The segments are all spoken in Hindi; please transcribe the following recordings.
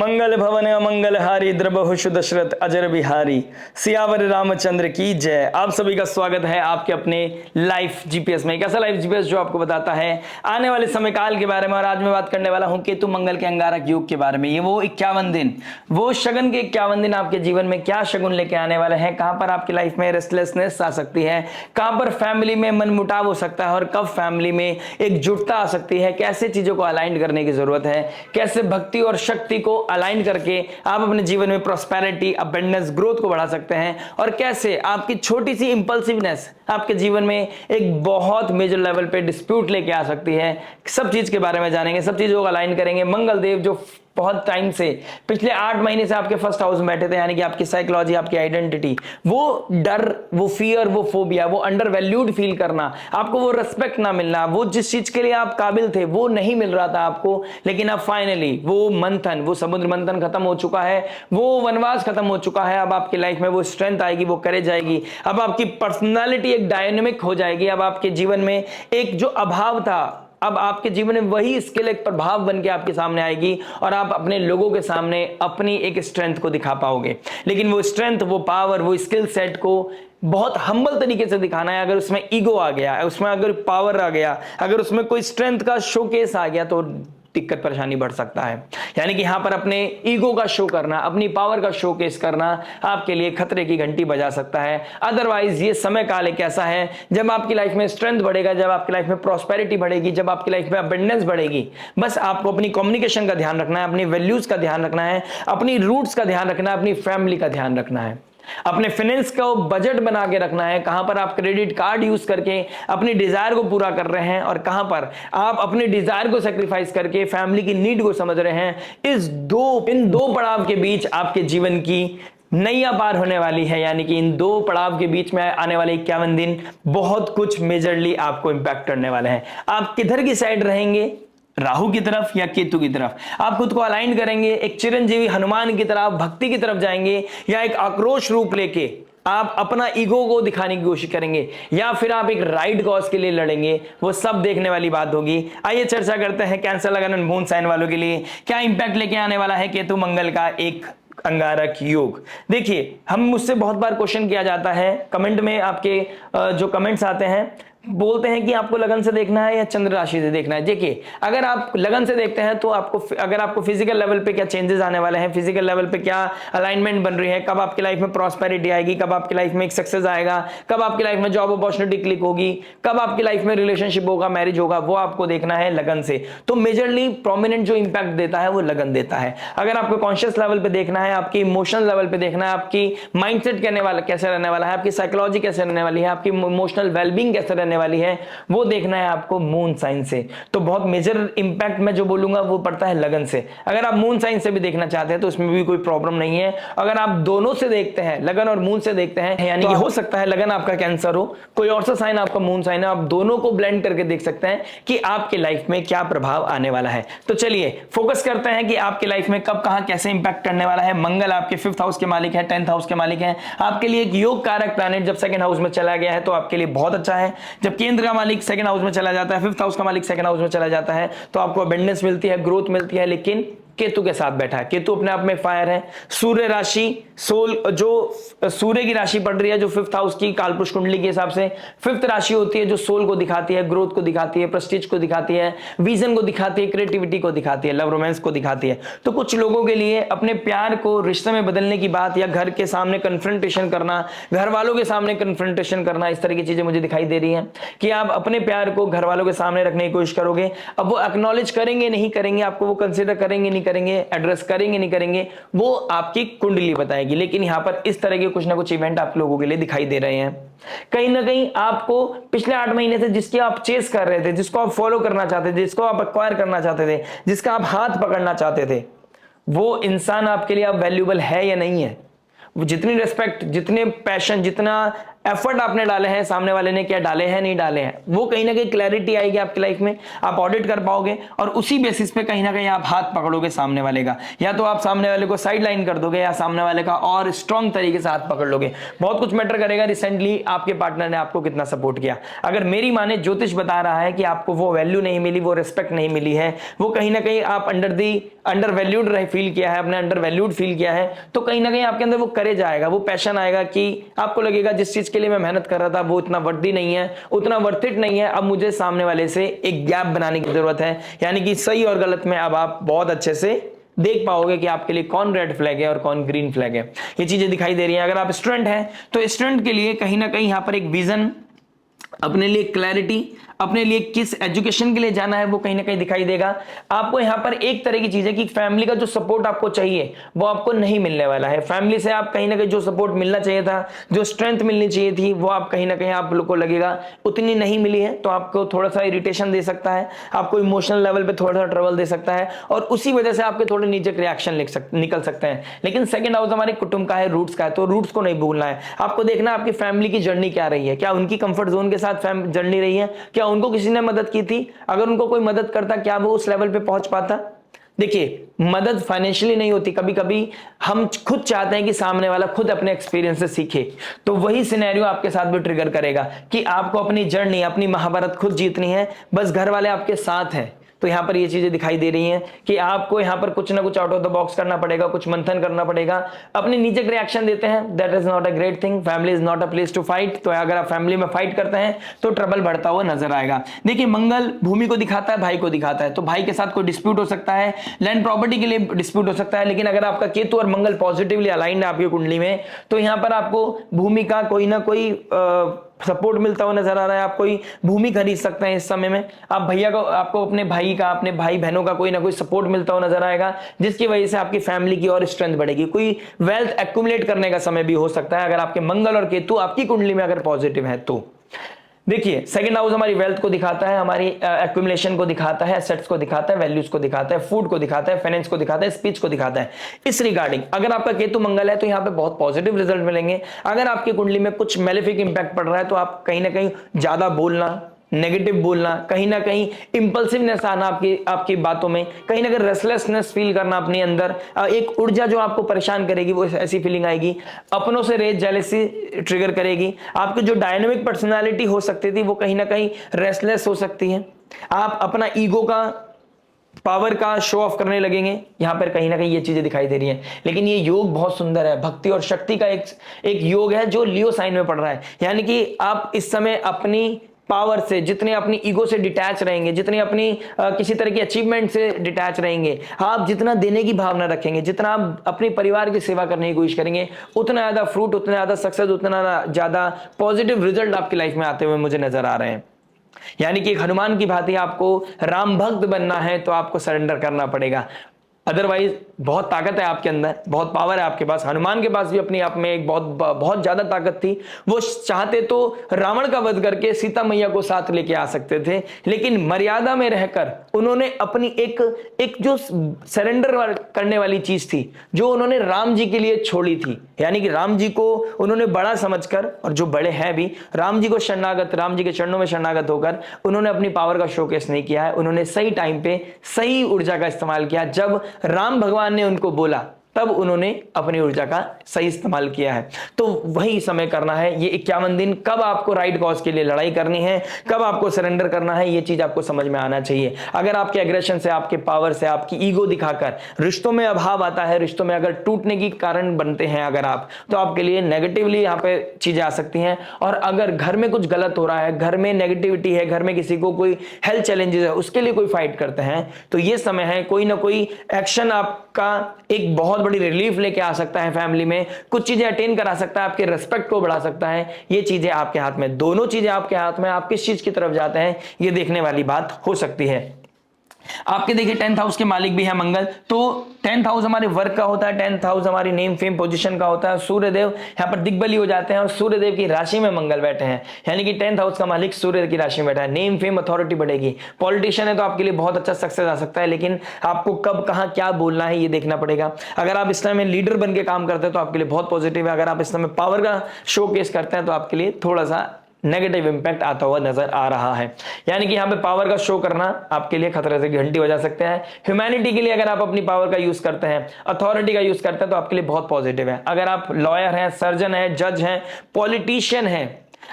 मंगल भवन अमंगल हारी द्रबहुषु दशरथ अजर बिहारी सियावर रामचंद्र की जय। आप सभी का स्वागत है आपके अपने लाइफ जीपीएस में। कैसा लाइफ जीपीएस जो आपको बताता है आने वाले समय काल के बारे में। और आज मैं बात करने वाला हूं केतु मंगल के अंगारक योग के बारे में। ये वो 51 दिन, वो शगुन के 51 दिन आपके जीवन में क्या शगुन लेके आने वाले हैं, कहां पर आपकी लाइफ में रेस्टलेसनेस आ सकती है, कहां पर फैमिली में मनमुटाव हो सकता है और कब फैमिली में एकजुटता आ सकती है, कैसे चीजों को अलाइन करने की जरूरत है, कैसे भक्ति और शक्ति को अलाइन करके आप अपने जीवन में प्रॉस्पेरिटी, अबंडेंस, ग्रोथ को बढ़ा सकते हैं, और कैसे आपकी छोटी सी इंपल्सिवनेस आपके जीवन में एक बहुत मेजर लेवल पे डिस्प्यूट लेके आ सकती है। सब चीज के बारे में जानेंगे, सब चीजों को अलाइन करेंगे। मंगल देव जो बहुत टाइम से, पिछले 8 महीने से आपके फर्स्ट हाउस में बैठे थे, यानी कि आपकी साइकोलॉजी, आपकी आइडेंटिटी, वो डर, वो फियर, वो फोबिया, वो अंडर वैल्यूड फील करना, आपको वो रिस्पेक्ट ना मिलना, वो जिस चीज के लिए आप काबिल थे वो नहीं मिल रहा था आपको, लेकिन अब फाइनली वो मंथन, वो समुद्र मंथन खत्म हो चुका है, वो वनवास खत्म हो चुका है। अब आपकी लाइफ में वो स्ट्रेंथ आएगी, वो करेज आएगी, अब आपकी पर्सनालिटी एक डायनेमिक हो जाएगी। अब आपके जीवन में एक जो अभाव था, अब आपके जीवन में वही स्किल एक प्रभाव बन के आपके सामने आएगी और आप अपने लोगों के सामने अपनी एक स्ट्रेंथ को दिखा पाओगे। लेकिन वो स्ट्रेंथ, वो पावर, वो स्किल सेट को बहुत हम्बल तरीके से दिखाना है। अगर उसमें ईगो आ गया, उसमें अगर पावर आ गया, अगर उसमें कोई स्ट्रेंथ का शोकेस आ गया, तो दिक्कत परेशानी बढ़ सकता है। यानी कि यहां पर अपने ईगो का शो करना, अपनी पावर का शोकेस करना आपके लिए खतरे की घंटी बजा सकता है। अदरवाइज ये समय काल एक ऐसा है जब आपकी लाइफ में स्ट्रेंथ बढ़ेगा, जब आपकी लाइफ में प्रॉस्पेरिटी बढ़ेगी, जब आपकी लाइफ में अबंडेंस बढ़ेगी। बस आपको अपनी कम्युनिकेशन का ध्यान रखना है, अपनी वैल्यूज का ध्यान रखना है, अपनी रूट्स का ध्यान रखना है, अपनी फैमिली का ध्यान रखना है, अपने फाइनेंस का बजट बना के रखना है। कहां पर आप क्रेडिट कार्ड यूज करके अपनी डिजायर को पूरा कर रहे हैं और कहां पर आप अपने डिजायर को सेक्रीफाइस करके फैमिली की नीड को समझ रहे हैं। इन दो पड़ाव के बीच आपके जीवन की नैया पार होने वाली है। यानी कि इन दो पड़ाव के बीच में आने वाले 51 दिन बहुत कुछ मेजरली आपको इंपैक्ट करने वाले हैं। आप किधर की साइड रहेंगे, राहु की तरफ या केतु की तरफ? आप खुद को अलाइन करेंगे, एक चिरंजीवी हनुमान की तरफ, भक्ति की तरफ जाएंगे, या एक आक्रोश रूप लेके आप अपना ईगो को दिखाने की कोशिश करेंगे, या फिर आप एक राइट कॉज के लिए लड़ेंगे? वो सब देखने वाली बात होगी। आइए चर्चा करते हैं कैंसर लगन और मून साइन वालों के लिए क्या इंपैक्ट लेके आने वाला है केतु मंगल का एक अंगारक योग। देखिए, हम मुझसे बहुत बार क्वेश्चन किया जाता है कमेंट में, आपके जो कमेंट्स आते हैं बोलते हैं कि आपको लगन से देखना है या चंद्र राशि से देखना है। देखिए, अगर आप लगन से देखते हैं तो आपको फिजिकल लेवल पे क्या चेंजेस आने वाले हैं, फिजिकल लेवल पे क्या अलाइनमेंट बन रही है, कब आपकी लाइफ में प्रॉस्पेरिटी आएगी, कब आपकी लाइफ में एक सक्सेस आएगा, कब आपकी लाइफ में जॉब अपॉर्चुनिटी क्लिक होगी, कब आपकी लाइफ में रिलेशनशिप होगा, मैरिज होगा, वो आपको देखना है लगन से। तो मेजरली प्रोमिनेंट जो इंपैक्ट देता है वो लगन देता है। अगर आपको कॉन्शियस लेवल पे देखना है, आपकी इमोशनल लेवल पे देखना है, आपकी माइंडसेट कैसे रहने वाला है, आपकी साइकोलॉजी कैसे रहने वाली है, आपकी इमोशनल वेलबींग कैसे रहने वाली है, वो देखना है आपको मून साइन से। तो बहुत मेजर इंपैक्ट मैं जो बोलूंगा वो पड़ता है लगन से। अगर आप मून साइन से भी देखना चाहते हैं तो उसमें भी कोई प्रॉब्लम नहीं है। अगर आप दोनों से देखते हैं, लगन और मून से देखते हैं, यानी कि हो सकता है लगन आपका कैंसर हो, कोई और सा साइन आपका मून साइन है, आप दोनों को ब्लेंड करके देख सकते हैं कि आपकी लाइफ में क्या प्रभाव आने वाला है। तो चलिए फोकस करते हैं कि आपकी लाइफ में कब कहां कैसे इंपैक्ट करने वाला है। मंगल आपके 5th हाउस के मालिक है, 10th हाउस के मालिक है, आपके लिए एक योग कारक प्लैनेट जब 2nd हाउस में चला गया है तो आपके लिए बहुत अच्छा है। जब केंद्र का मालिक 2nd हाउस में चला जाता है, 5th हाउस का मालिक 2nd हाउस में चला जाता है, तो आपको अबंडेंस मिलती है, ग्रोथ मिलती है। लेकिन केतु के साथ बैठा है, केतु अपने आप में फायर है। सूर्य राशि, जो सूर्य की राशि पड़ रही है, जो 5th हाउस की कालपुरुष कुंडली के हिसाब से 5th राशि होती है, जो सोल को दिखाती है, ग्रोथ को दिखाती है, प्रेस्टीज को दिखाती है, विजन को दिखाती है, क्रिएटिविटी को दिखाती है, लव रोमांस को दिखाती है। तो कुछ लोगों के लिए अपने प्यार को रिश्ते में बदलने की बात, या घर के सामने कन्फ्रंटेशन करना, घर वालों के सामने कन्फ्रंटेशन करना, इस तरह की चीजें मुझे दिखाई दे रही है कि आप अपने प्यार को घर वालों के सामने रखने की कोशिश करोगे। अब वो एक्नॉलेज करेंगे नहीं करेंगे, आपको वो कंसिडर करेंगे नहीं करेंगे, एड्रेस करेंगे नहीं करेंगे, वो आपकी कुंडली बताएगी। लेकिन यहां पर इस तरह के कुछ ना कुछ इवेंट आप लोगों के लिए दिखाई दे रहे हैं। कहीं ना कहीं आपको पिछले 8 महीने से जिसकी आप चेस कर रहे थे, जिसको आप फॉलो करना चाहते थे, जिसको आप एक्वायर करना चाहते थे, जिसका आप हाथ पकड़ना चाहते थे, वो इंसान आपके लिए अब वैल्यूएबल है या नहीं है? जितनी रिस्पेक्ट, जितने पैशन, जितना एफर्ट आपने डाले हैं, सामने वाले ने क्या डाले हैं नहीं डाले हैं, वो कहीं ना कहीं क्लैरिटी आएगी आपकी लाइफ में, आप ऑडिट कर पाओगे और उसी बेसिस पे कहीं ना कहीं आप हाथ पकड़ोगे सामने वाले का, या तो आप सामने वाले को साइड लाइन कर दोगे या सामने वाले का और स्ट्रॉन्ग तरीके से हाथ पकड़ लोगे। बहुत कुछ मैटर करेगा रिसेंटली आपके पार्टनर ने आपको कितना सपोर्ट किया। अगर मेरी माने ज्योतिष बता रहा है कि आपको वो वैल्यू नहीं मिली, वो रिस्पेक्ट नहीं मिली है, वो कहीं ना कहीं आप अंडर वैल्यूड फील किया है, आपने अंडर वैल्यूड फील किया है, तो कहीं ना कहीं आपके अंदर वो करेज आएगा, वो पैशन आएगा कि आपको लगेगा जिस चीज के लिए मैं मेहनत कर रहा था वो इतना वर्दी नहीं है, उतना वर्थ इट नहीं है, अब मुझे सामने वाले से एक गैप बनाने की जरूरत है। यानी कि सही और गलत में अब आप बहुत अच्छे से देख पाओगे कि आपके लिए कौन रेड फ्लैग है और कौन ग्रीन फ्लैग है, ये चीजें दिखाई दे रही हैं। अगर आप स्टूडेंट हैं तो स्टूडेंट के लिए कहीं ना कहीं यहां पर एक विजन, अपने लिए क्लैरिटी, अपने लिए किस एजुकेशन के लिए जाना है वो कहीं ना कहीं दिखाई देगा। आपको यहां पर एक तरह की चीज है कि फैमिली का जो सपोर्ट आपको चाहिए वो आपको नहीं मिलने वाला है। फैमिली से आप कहीं ना कहीं जो सपोर्ट मिलना चाहिए था, जो स्ट्रेंथ मिलनी चाहिए थी, वो आप कहीं ना कहीं आप लोग को लगेगा उतनी नहीं मिली है, तो आपको थोड़ा सा इरिटेशन दे सकता है, आपको इमोशनल लेवल पे थोड़ा सा ट्रबल दे सकता है और उसी वजह से आपके थोड़े नीचे रिएक्शन निकल सकते हैं। लेकिन सेकंड हाउस हमारे कुटुंब का है, रूट्स का है, तो रूट्स को नहीं भूलना है। आपको देखना आपकी फैमिली की जर्नी क्या रही है, क्या उनकी कंफर्ट जोन के साथ जर्नी रही है, क्या उनको किसी ने मदद की थी, अगर उनको कोई मदद करता क्या वो उस लेवल पे पहुंच पाता। देखिए मदद फाइनेंशियली नहीं होती, कभी कभी हम खुद चाहते हैं कि सामने वाला खुद अपने एक्सपीरियंस से सीखे, तो वही सिनेरियो आपके साथ भी ट्रिगर करेगा कि आपको अपनी जर्नी, अपनी महाभारत खुद जीतनी है, बस घर वाले आपके साथ हैं। तो यहां पर ये चीजें दिखाई दे रही हैं कि आपको यहां पर कुछ ना कुछ आउट ऑफ द बॉक्स करना पड़ेगा, कुछ मंथन करना पड़ेगा। अपने नीचे रिएक्शन देते हैं, that is not a great thing, family is not a place to fight. तो अगर आप फैमिली में फाइट करते हैं तो ट्रबल बढ़ता हुआ नजर आएगा। देखिए मंगल भूमि को दिखाता है, भाई को दिखाता है, तो भाई के साथ कोई डिस्प्यूट हो सकता है, लैंड प्रॉपर्टी के लिए डिस्प्यूट हो सकता है। लेकिन अगर आपका केतु और मंगल पॉजिटिवली अलाइंड है आपकी कुंडली में, तो यहां पर आपको भूमि का कोई ना कोई सपोर्ट मिलता हुआ नजर आ रहा है। आप कोई भूमि खरीद सकते हैं इस समय में, आप भैया को, आपको अपने भाई का, अपने भाई बहनों का कोई ना कोई सपोर्ट मिलता हुआ नजर आएगा, जिसकी वजह से आपकी फैमिली की और स्ट्रेंथ बढ़ेगी। कोई वेल्थ एक्यूमुलेट करने का समय भी हो सकता है अगर आपके मंगल और केतु आपकी कुंडली में अगर पॉजिटिव है तो। देखिए सेकंड हाउस हमारी वेल्थ को दिखाता है, हमारी एक्यूमुलेशन को दिखाता है, एसेट्स को दिखाता है, वैल्यूज को दिखाता है, फूड को दिखाता है, फाइनेंस को दिखाता है, स्पीच को दिखाता है। इस रिगार्डिंग अगर आपका केतु मंगल है तो यहाँ पे बहुत पॉजिटिव रिजल्ट मिलेंगे। अगर आपकी कुंडली में कुछ मेलेफिक इंपैक्ट पड़ रहा है तो आप कहीं ना कहीं ज्यादा बोलना, नेगेटिव बोलना, कहीं ना कहीं इंपल्सिवनेस आना आपकी बातों में, कहीं ना कहीं रेस्टलेसनेस फील करना अपने अंदर, एक ऊर्जा जो आपको परेशान करेगी वो ऐसी फीलिंग आएगी, अपनों से रेज जेलसी ट्रिगर करेगी। आपकी जो डायनामिक पर्सनालिटी हो सकती थी वो कहीं ना कहीं रेस्टलेस हो सकती है। आप अपना ईगो का, पावर का शो ऑफ करने लगेंगे, यहां पर कहीं ना कहीं ये चीजें दिखाई दे रही हैं। लेकिन ये योग बहुत सुंदर है, भक्ति और शक्ति का एक योग है जो लियो साइन में पड़ रहा है। यानी कि आप इस समय अपनी पावर से, जितने अपनी ईगो से डिटैच रहेंगे, जितने अपनी किसी तरह की अचीवमेंट से डिटैच रहेंगे, आप जितना देने की भावना रखेंगे, जितना आप अपने परिवार की सेवा करने की कोशिश करेंगे, उतना ज्यादा फ्रूट, उतना ज्यादा सक्सेस, उतना ज्यादा पॉजिटिव रिजल्ट आपकी लाइफ में आते हुए मुझे नजर आ रहे हैं। यानी कि हनुमान की भांति आपको राम भक्त बनना है तो आपको सरेंडर करना पड़ेगा, अदरवाइज बहुत ताकत है आपके अंदर, बहुत पावर है आपके पास। हनुमान के पास भी अपने आप में एक बहुत ज्यादा ताकत थी, वो चाहते तो रावण का वध करके सीता मैया को साथ लेके आ सकते थे, लेकिन मर्यादा में रहकर उन्होंने अपनी एक जो सरेंडर करने वाली चीज थी जो उन्होंने राम जी के लिए छोड़ी थी, यानी कि राम जी को उन्होंने बड़ा समझकर, और जो बड़े हैं भी, राम जी को शरणागत, राम जी के चरणों में शरणागत होकर उन्होंने अपनी पावर का शोकेस नहीं किया है। उन्होंने सही टाइम पे सही ऊर्जा का इस्तेमाल किया, जब राम भगवान ने उनको बोला तब उन्होंने अपनी ऊर्जा का सही इस्तेमाल किया है। तो वही समय करना है, ये 51 दिन, कब आपको राइट कॉज के लिए लड़ाई करनी है, कब आपको सरेंडर करना है, ये चीज आपको समझ में आना चाहिए। अगर आपके एग्रेशन से, आपके पावर से, आपकी ईगो दिखाकर रिश्तों में अभाव आता है, रिश्तों में अगर टूटने की कारण बनते हैं अगर आप, तो आपके लिए नेगेटिवली यहाँ पे चीजें आ सकती हैं। और अगर घर में कुछ गलत हो रहा है, घर में नेगेटिविटी है, घर में किसी को कोई हेल्थ चैलेंजेस है, उसके लिए कोई फाइट करते हैं, तो ये समय है कोई ना कोई एक्शन आपका एक बहुत बड़ी रिलीफ लेके आ सकता है। फैमिली में कुछ चीजें अटेन करा सकता है, आपके रेस्पेक्ट को बढ़ा सकता है। ये चीजें आपके हाथ में, दोनों चीजें आपके हाथ में, आप किस चीज की तरफ जाते हैं ये देखने वाली बात हो सकती है। आपके देखिए 10th हाउस के मालिक भी है मंगल, तो 10th हाउस हमारे वर्क का होता है, 10th हाउस हमारी नेम फेम पोजीशन का होता है। सूर्यदेव यहाँ पर दिग्बली हो जाते हैं और सूर्यदेव की राशि में मंगल बैठे हैं, यानी कि 10th हाउस का मालिक सूर्य की राशि में बैठा है। नेम फेम अथॉरिटी बढ़ेगी। पॉलिटिशियन है तो आपके लिए बहुत अच्छा सक्सेस आ सकता है, लेकिन आपको कब कहां क्या बोलना है ये देखना पड़ेगा। अगर आप इस समय में लीडर बन के काम करते हैं तो आपके लिए बहुत पॉजिटिव है। अगर आप इस समय पावर का शो केस करते हैं तो आपके लिए थोड़ा सा नेगेटिव इंपैक्ट आता हुआ नजर आ रहा है, यानी कि यहां पे पावर का शो करना आपके लिए खतरे से घंटी बजा सकते हैं। ह्यूमैनिटी के लिए अगर आप अपनी पावर का यूज करते हैं, अथॉरिटी का यूज करते हैं तो आपके लिए बहुत पॉजिटिव है। अगर आप लॉयर हैं, सर्जन हैं, जज हैं, पॉलिटिशियन हैं,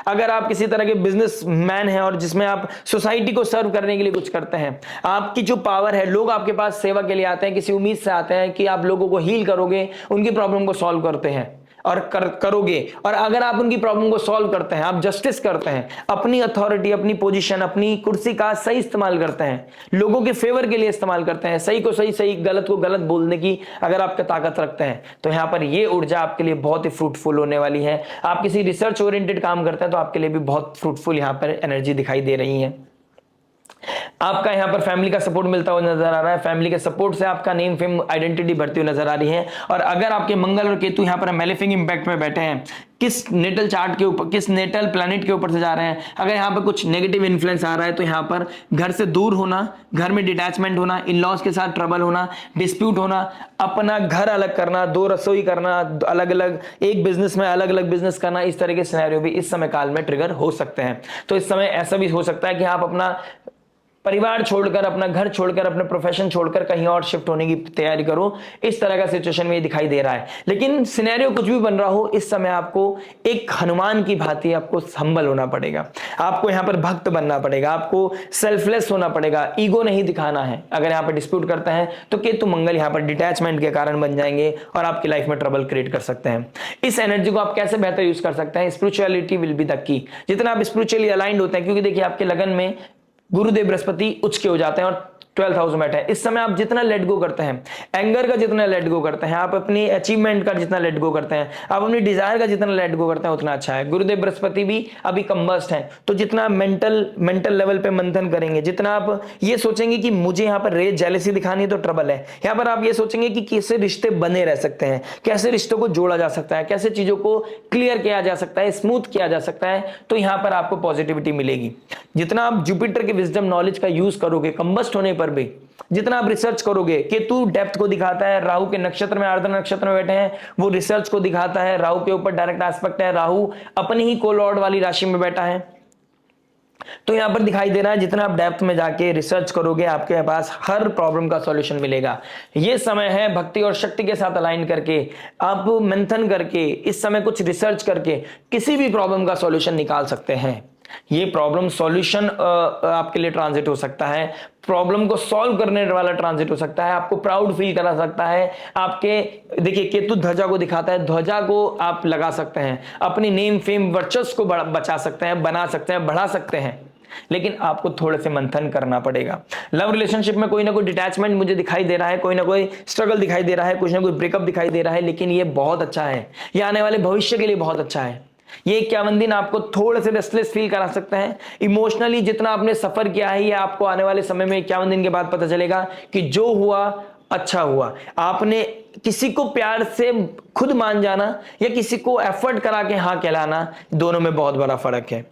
अगर आप किसी तरह के बिजनेसमैन हैं और जिसमें आप सोसाइटी को सर्व करने के लिए कुछ करते हैं, आपकी जो पावर है, लोग आपके पास सेवा के लिए आते हैं, किसी उम्मीद से आते हैं कि आप लोगों को हील करोगे, उनकी प्रॉब्लम को सॉल्व करते हैं और करोगे। और अगर आप उनकी प्रॉब्लम को सॉल्व करते हैं, आप जस्टिस करते हैं, अपनी अथॉरिटी, अपनी पोजीशन, अपनी कुर्सी का सही इस्तेमाल करते हैं, लोगों के फेवर के लिए इस्तेमाल करते हैं, सही को सही, सही गलत को गलत बोलने की अगर आप ताकत रखते हैं, तो यहां पर ये ऊर्जा आपके लिए बहुत ही फ्रूटफुल होने वाली है। आप किसी रिसर्च ओरिएंटेड काम करते हैं तो आपके लिए भी बहुत फ्रूटफुल यहां पर एनर्जी दिखाई दे रही है। आपका यहां पर फैमिली का सपोर्ट मिलता हुआ नजर आ रहा है। फैमिली के सपोर्ट से आपका नेम फेम आइडेंटिटी बढ़ती हुई नजर आ रही है। और अगर आपके मंगल और केतु यहां पर मैलेफिक इंपैक्ट में बैठे हैं, किस नेटल चार्ट के ऊपर, किस नेटल प्लैनेट के ऊपर से जा रहे हैं, अगर यहां पर कुछ नेगेटिव इन्फ्लुएंस आ रहा है तो यहां पर घर से दूर होना, घर में डिटैचमेंट होना, इन लॉज के साथ ट्रबल होना, डिस्प्यूट होना, अपना घर अलग करना, दो रसोई करना, अलग अलग एक बिजनेस में अलग अलग बिजनेस करना, इस तरह के सिनेरियो भी इस समय काल में ट्रिगर हो सकते हैं। तो इस समय ऐसा भी हो सकता है कि आप अपना परिवार छोड़कर, अपना घर छोड़कर, अपने प्रोफेशन छोड़कर कहीं और शिफ्ट होने की तैयारी करो। इस तरह का सिचुएशन में ये दिखाई दे रहा है। लेकिन सिनेरियो कुछ भी बन रहा हो, इस समय आपको एक हनुमान की भांति आपको हम्बल होना पड़ेगा, आपको यहां पर भक्त बनना पड़ेगा, आपको सेल्फलेस होना पड़ेगा, ईगो नहीं दिखाना है। अगर यहां पर डिस्प्यूट करते हैं तो केतु मंगल यहां पर डिटैचमेंट के कारण बन जाएंगे और आपकी लाइफ में ट्रबल क्रिएट कर सकते हैं। इस एनर्जी को आप कैसे बेहतर यूज कर सकते हैं? Spirituality will be the key. जितना आप स्पिरिचुअली अलाइंड होते हैं, क्योंकि देखिए आपके लगन में गुरुदेव बृहस्पति उच्च के हो जाते हैं और 12th हाउस में बैठे हैं। इस समय आप जितना लेट गो करते हैं, एंगर का जितना लेट गो करते हैं, आप अपनी अचीवमेंट का जितना लेट गो करते हैं, आप अपनी डिजायर का जितना लेट गो करते हैं, उतना अच्छा है। गुरुदेव बृहस्पति भी अभी कंबस्ट हैं, तो जितना मेंटल लेवल पे मंथन करेंगे, जितना आप ये सोचेंगे कि मुझे यहाँ पर रेज जेलसी दिखानी है तो ट्रबल है, यहाँ पर आप ये सोचेंगे कि कैसे रिश्ते बने रह सकते हैं, कैसे रिश्तों को जोड़ा जा सकता है, कैसे चीजों को क्लियर किया जा सकता है, स्मूथ किया जा सकता है, तो यहाँ पर आपको पॉजिटिविटी मिलेगी। जितना आप जुपिटर के विजडम नॉलेज का यूज करोगे कंबस्ट होने पर भी, जितना आप रिसर्च करोगे, केतु डेप्थ को दिखाता है, राहु के नक्षत्र में, आर्द्र नक्षत्र में बैठे हैं, वो रिसर्च को दिखाता है। राहु के ऊपर डायरेक्ट एस्पेक्ट है, राहु अपनी ही कोलॉर्ड वाली राशि में बैठा है, तो यहां पर दिखाई दे रहा है जितना आप डेप्थ में जाके रिसर्च करोगे, आपके पास हर प्रॉब्लम का सॉल्यूशन मिलेगा। ये समय है भक्ति और शक्ति के साथ अलाइन करके, आप मंथन करके, इस समय कुछ रिसर्च करके किसी भी प्रॉब्लम का सॉल्यूशन निकाल सकते हैं। ये प्रॉब्लम सॉल्यूशन आपके लिए ट्रांजिट हो सकता है, प्रॉब्लम को सॉल्व करने वाला ट्रांजिट हो सकता है, आपको प्राउड फील करा सकता है। आपके देखिए केतु ध्वजा को दिखाता है, ध्वजा को आप लगा सकते हैं, अपनी नेम फेम वर्चस्व को बचा सकते हैं, बना सकते हैं, बढ़ा सकते हैं, लेकिन आपको थोड़े से मंथन करना पड़ेगा। लव रिलेशनशिप में कोई ना कोई डिटैचमेंट मुझे दिखाई दे रहा है, कोई ना कोई स्ट्रगल दिखाई दे रहा है, कुछ ना कोई ब्रेकअप दिखाई दे रहा है, लेकिन ये बहुत अच्छा है, ये आने वाले भविष्य के लिए बहुत अच्छा है। ये 51 दिन आपको थोड़े से रेस्टलेस फील करा सकते हैं इमोशनली। जितना आपने सफर किया है, ये आपको आने वाले समय में 51 दिन के बाद पता चलेगा कि जो हुआ अच्छा हुआ। आपने किसी को प्यार से खुद मान जाना या किसी को एफर्ट करा के हाँ कहलाना, दोनों में बहुत बड़ा फर्क है।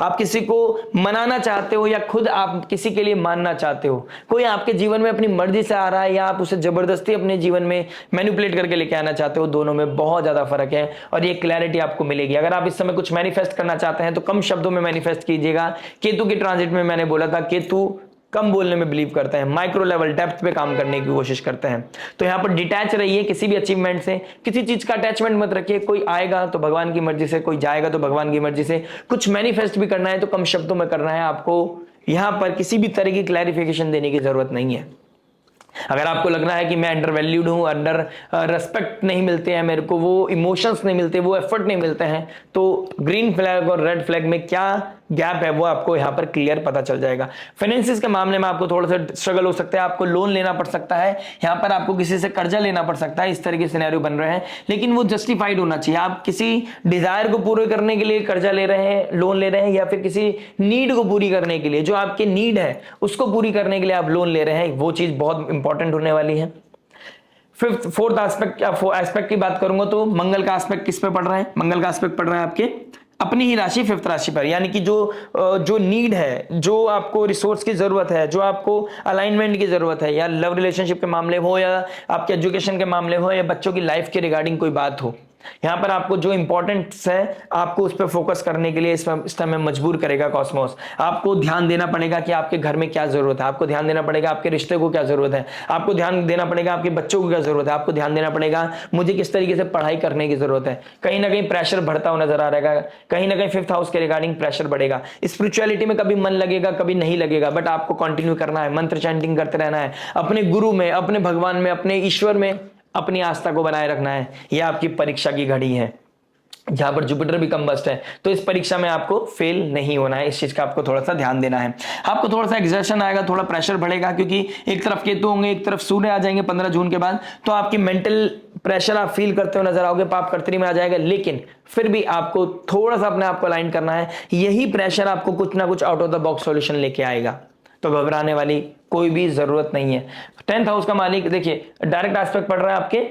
आप किसी को मनाना चाहते हो या खुद आप किसी के लिए मानना चाहते हो, कोई आपके जीवन में अपनी मर्जी से आ रहा है या आप उसे जबरदस्ती अपने जीवन में मैनिपुलेट करके लेके आना चाहते हो, दोनों में बहुत ज्यादा फर्क है और ये क्लैरिटी आपको मिलेगी। अगर आप इस समय कुछ मैनिफेस्ट करना चाहते हैं तो कम शब्दों में मैनिफेस्ट कीजिएगा। केतु के ट्रांजिट में मैंने बोला था, केतु कम बोलने में बिलीव करते हैं, माइक्रो लेवल डेप्थ पे काम करने की कोशिश करते हैं। तो यहां पर डिटैच रहिए किसी भी अचीवमेंट से, किसी चीज का अटैचमेंट मत रखिए। कोई आएगा तो भगवान की मर्जी से, कोई जाएगा तो भगवान की मर्जी से। कुछ मैनिफेस्ट भी करना है तो कम शब्दों में करना है, आपको यहां पर किसी भी तरह की क्लैरिफिकेशन देने की जरूरत नहीं है। अगर आपको लग रहा है कि मैं अंडर वैल्यूड हूं, अंडर रेस्पेक्ट नहीं मिलते हैं मेरे को, वो इमोशंस नहीं मिलते, वो एफर्ट नहीं मिलते हैं, तो ग्रीन फ्लैग और रेड फ्लैग में क्या गैप है वो आपको यहाँ पर क्लियर पता चल जाएगा। फाइनेंसिस के मामले में आपको थोड़ा सा स्ट्रगल हो सकता है, आपको लोन लेना पड़ सकता है, यहाँ पर आपको किसी से कर्जा लेना पड़ सकता है, इस तरह के सिनेरियो बन रहे हैं, लेकिन वो जस्टिफाइड होना चाहिए। आप किसी डिजायर को पूरे करने के लिए कर्जा ले रहे हैं, लोन ले रहे हैं, या फिर किसी नीड को पूरी करने के लिए, जो आपके नीड है उसको पूरी करने के लिए आप लोन ले रहे हैं, वो चीज बहुत इंपॉर्टेंट होने वाली है। फोर्थ एस्पेक्ट की बात करूंगा तो मंगल का एस्पेक्ट किस पे पड़ रहा है? मंगल का एस्पेक्ट पड़ रहा है आपके अपनी ही राशि फिफ्थ राशि पर, यानी कि जो नीड है, जो आपको रिसोर्स की जरूरत है, जो आपको अलाइनमेंट की जरूरत है, या लव रिलेशनशिप के मामले हो, या आपके एजुकेशन के मामले हो, या बच्चों की लाइफ के रिगार्डिंग कोई बात हो, यहां पर आपको जो इंपॉर्टेंस है आपको उस पर फोकस करने के लिए इस समय मजबूर करेगा कॉस्मोस। आपको ध्यान देना पड़ेगा कि आपके घर में क्या जरूरत है, आपको ध्यान देना पड़ेगा आपके रिश्ते को क्या जरूरत है, आपको ध्यान देना पड़ेगा आपके बच्चों को क्या जरूरत है, आपको ध्यान देना पड़ेगा मुझे किस तरीके से पढ़ाई करने की जरूरत है। कहीं ना कहीं प्रेशर बढ़ता हुआ नजर आ रहा है, कहीं ना कहीं फिफ्थ हाउस के रिगार्डिंग प्रेशर बढ़ेगा। स्पिरिचुअलिटी में कभी मन लगेगा कभी नहीं लगेगा, बट आपको कंटिन्यू करना है, मंत्र चैंटिंग करते रहना है, अपने गुरु में, अपने भगवान में, अपने ईश्वर में अपनी आस्था को बनाए रखना है। यह आपकी परीक्षा की घड़ी है जहां पर जुपिटर भी कंबस्ट है, तो इस परीक्षा में आपको फेल नहीं होना है, इस चीज का आपको थोड़ा सा ध्यान देना है। आपको थोड़ा सा एग्जर्शन आएगा, थोड़ा प्रेशर बढ़ेगा, क्योंकि एक तरफ केतु होंगे, एक तरफ सूर्य आ जाएंगे 15 जून के बाद, तो आपकी मेंटल प्रेशर आप फील करते हुए नजर आओगे, पाप कर्तरी में आ जाएगा, लेकिन फिर भी आपको थोड़ा सा अपने आप को अलाइन करना है। यही प्रेशर आपको कुछ ना कुछ out of the box solution लेके आएगा, तो घबराने वाली कोई भी जरूरत नहीं है। 10th हाउस का मालिक देखिए डायरेक्ट एस्पेक्ट पड़ रहा है आपके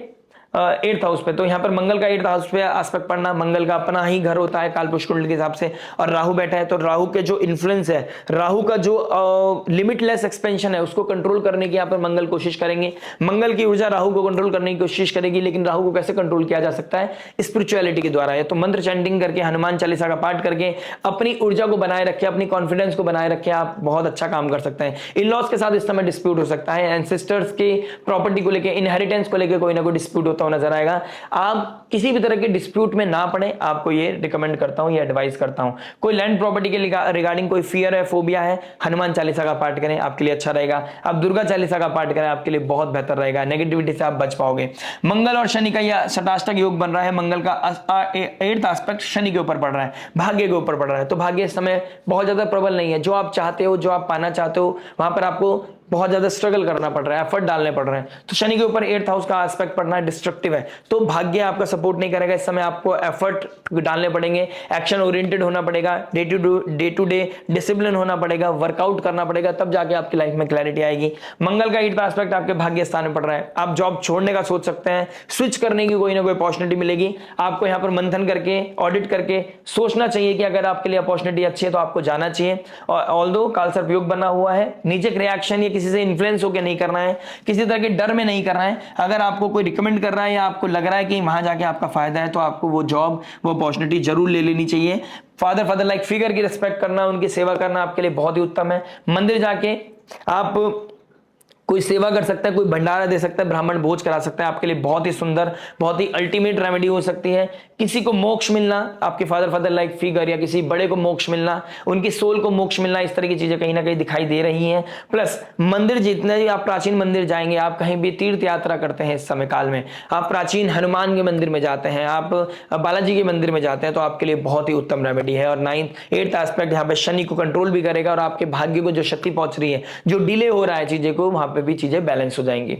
8th हाउस पे, तो यहां पर मंगल का 8th हाउस पे एस्पेक्ट पड़ना, मंगल का अपना ही घर होता है कालपुरुष कुंडली के हिसाब से, और राहु बैठा है, तो राहु के जो इन्फ्लुएंस है, राहु का जो लिमिटलेस एक्सपेंशन है उसको कंट्रोल करने की यहां पर मंगल कोशिश करेंगे। मंगल की ऊर्जा राहु को कंट्रोल करने की कोशिश करेगी, लेकिन राहु को कैसे कंट्रोल किया जा सकता है? स्पिरिचुअलिटी के द्वारा है। तो मंत्र चैंटिंग करके, हनुमान चालीसा का पाठ करके अपनी ऊर्जा को बनाए रखे, अपनी कॉन्फिडेंस को बनाए रखे, आप बहुत अच्छा काम कर सकते हैं। इन लॉज के साथ इस समय डिस्प्यूट हो सकता है, एंसेस्टर्स की प्रॉपर्टी को लेकर, इनहेरिटेंस को लेकर कोई ना कोई डिस्प्यूट होता हुआ नजर आएगा। आप किसी भी तरह के डिस्प्यूट में ना पड़े, आपको ये रिकमेंड करता हूं, ये एडवाइस करता हूं। कोई लैंड प्रॉपर्टी के रिगार्डिंग कोई फियर है, फोबिया है, हनुमान चालीसा का पाठ करें, आपके लिए अच्छा रहेगा। आप दुर्गा चालीसा का पाठ करें, आपके लिए बहुत बेहतर रहेगा, नेगेटिविटी से आप बच पाओगे। मंगल और शनि का यह शताष्टक योग बन रहा है, मंगल का 8th एस्पेक्ट शनि के ऊपर पड़ रहा है, भाग्य के ऊपर पड़ रहा है, तो भाग्य इस समय बहुत ज्यादा प्रबल नहीं है। जो आप चाहते हो, जो आप पाना चाहते हो, वहां पर आपको बहुत ज्यादा स्ट्रगल करना पड़ रहा है, एफर्ट डालने पड़ रहे हैं। तो शनि के ऊपर 8th हाउस का एस्पेक्ट पड़ना डिस्ट्रक्टिव है, तो भाग्य आपका सपोर्ट नहीं करेगा। इस समय आपको एफर्ट डालने पड़ेंगे, एक्शन ओरिएंटेड होना पड़ेगा, डे टू डे डिसिप्लिन होना पड़ेगा, वर्कआउट करना पड़ेगा, तब जाके आपकी लाइफ में क्लैरिटी आएगी। मंगल का 8th एस्पेक्ट आपके भाग्य स्थान में पड़ रहा है, आप जॉब छोड़ने का सोच सकते हैं, स्विच करने की कोई ना कोई अपॉर्चुनिटी मिलेगी। आपको यहाँ पर मंथन करके, ऑडिट करके सोचना चाहिए कि अगर आपके लिए अपॉर्चुनिटी अच्छी है तो आपको जाना चाहिए। और ऑल्दो कालसर्प योग बना हुआ है, नीचे रिएक्शन या किसी से इन्फ्लुएंस होकर नहीं करना है, किसी तरह के डर में नहीं करना है। अगर आपको कोई रिकमेंड कर रहा है या आपको लग रहा है कि वहां जाके आपका फायदा है, तो आपको वो जॉब, वो अपॉर्चुनिटी जरूर ले लेनी चाहिए। फादर लाइक फिगर की रिस्पेक्ट करना, उनकी सेवा करना आपके लिए बहुत ही उत्तम है। मंदिर जाके आप कोई सेवा कर सकता है, कोई भंडारा दे सकता है, ब्राह्मण भोज करा सकता है, आपके लिए बहुत ही सुंदर, बहुत ही अल्टीमेट रेमेडी हो सकती है। किसी को मोक्ष मिलना, आपके फादर लाइक फिगर या किसी बड़े को मोक्ष मिलना, उनकी सोल को मोक्ष मिलना, इस तरह की चीजें कहीं ना कहीं दिखाई दे रही हैं। प्लस मंदिर, जितने भी आप प्राचीन मंदिर जाएंगे, आप कहीं भी तीर्थ यात्रा करते हैं इस समय काल में, आप प्राचीन हनुमान के मंदिर में जाते हैं, आप बालाजी के मंदिर में जाते हैं, तो आपके लिए बहुत ही उत्तम रेमेडी है। और 8th एस्पेक्ट यहाँ पे शनि को कंट्रोल भी करेगा, और आपके भाग्य को जो शक्ति पहुंच रही है, जो डिले हो रहा है चीजें को, वहां पे भी चीजें बैलेंस हो जाएंगी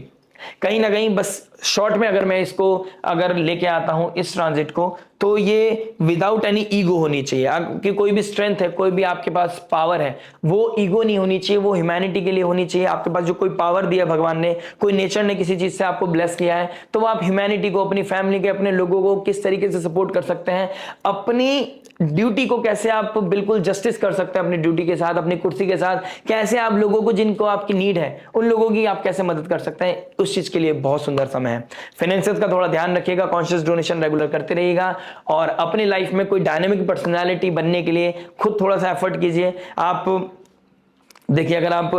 कहीं ना कहीं। बस शॉर्ट में अगर मैं इसको अगर लेके आता हूं इस ट्रांजिट को, तो ये विदाउट एनी ईगो होनी चाहिए। कि कोई भी स्ट्रेंथ है, कोई भी आपके पास पावर है, वो ईगो नहीं होनी चाहिए, वो ह्यूमैनिटी के लिए होनी चाहिए। आपके पास जो कोई पावर दिया भगवान ने, कोई नेचर ने किसी चीज से आपको ब्लेस किया है, तो वो आप ह्यूमैनिटी को, अपनी फैमिली के, अपने लोगों को किस तरीके से सपोर्ट कर सकते हैं, अपनी ड्यूटी को कैसे आप बिल्कुल जस्टिस कर सकते हैं, अपनी ड्यूटी के साथ, अपनी कुर्सी के साथ, कैसे आप लोगों को, जिनको आपकी नीड है, उन लोगों की आप कैसे मदद कर सकते हैं, उस चीज के लिए बहुत सुंदर समय है। फाइनेंसेस का थोड़ा ध्यान रखिएगा, कॉन्शियस डोनेशन रेगुलर करते रहिएगा, और अपनी लाइफ में कोई डायनेमिक पर्सनालिटी बनने के लिए खुद थोड़ा सा एफर्ट कीजिए। आप देखिए, अगर आप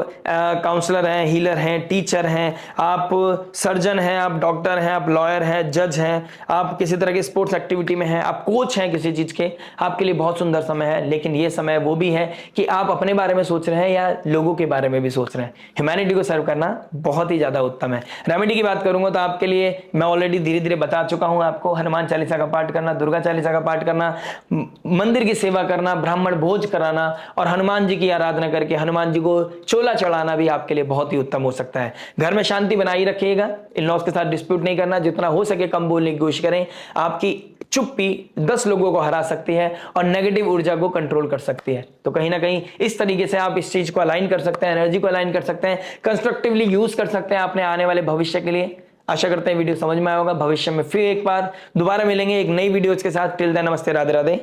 काउंसलर हैं, हीलर हैं, टीचर हैं, आप सर्जन हैं, आप डॉक्टर हैं, आप लॉयर हैं, जज हैं, आप किसी तरह की स्पोर्ट्स एक्टिविटी में हैं, आप कोच हैं किसी चीज के, आपके लिए बहुत सुंदर समय है। लेकिन ये समय वो भी है कि आप अपने बारे में सोच रहे हैं या लोगों के बारे में भी सोच रहे हैं। ह्यूमैनिटी को सर्व करना बहुत ही ज्यादा उत्तम है। रेमेडी की बात करूंगा तो आपके लिए मैं ऑलरेडी धीरे धीरे बता चुका हूं आपको। हनुमान चालीसा का पाठ करना, दुर्गा चालीसा का पाठ करना, मंदिर की सेवा करना, ब्राह्मण भोज कराना और हनुमान जी की आराधना करके हनुमान जी को चोला चढ़ाना भी आपके लिए बहुत ही उत्तम हो सकता है। घर में शांति बनाई रखिएगा, इन लॉज के साथ डिस्प्यूट नहीं करना, जितना हो सके कम बोलने की कोशिश करें। आपकी चुप्पी 10 लोगों को हरा सकती है और नेगेटिव ऊर्जा को कंट्रोल कर सकती है। तो कहीं ना कहीं इस तरीके से आप इस चीज को अलाइन कर सकते हैं, एनर्जी को अलाइन कर सकते हैं, कंस्ट्रक्टिवली यूज कर सकते हैं अपने आने वाले भविष्य के लिए। आशा करते हैं वीडियो समझ में आया होगा। भविष्य में फिर एक बार दोबारा मिलेंगे एक नई वीडियोज के साथ। टिल देन नमस्ते, राधे राधे,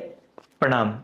प्रणाम।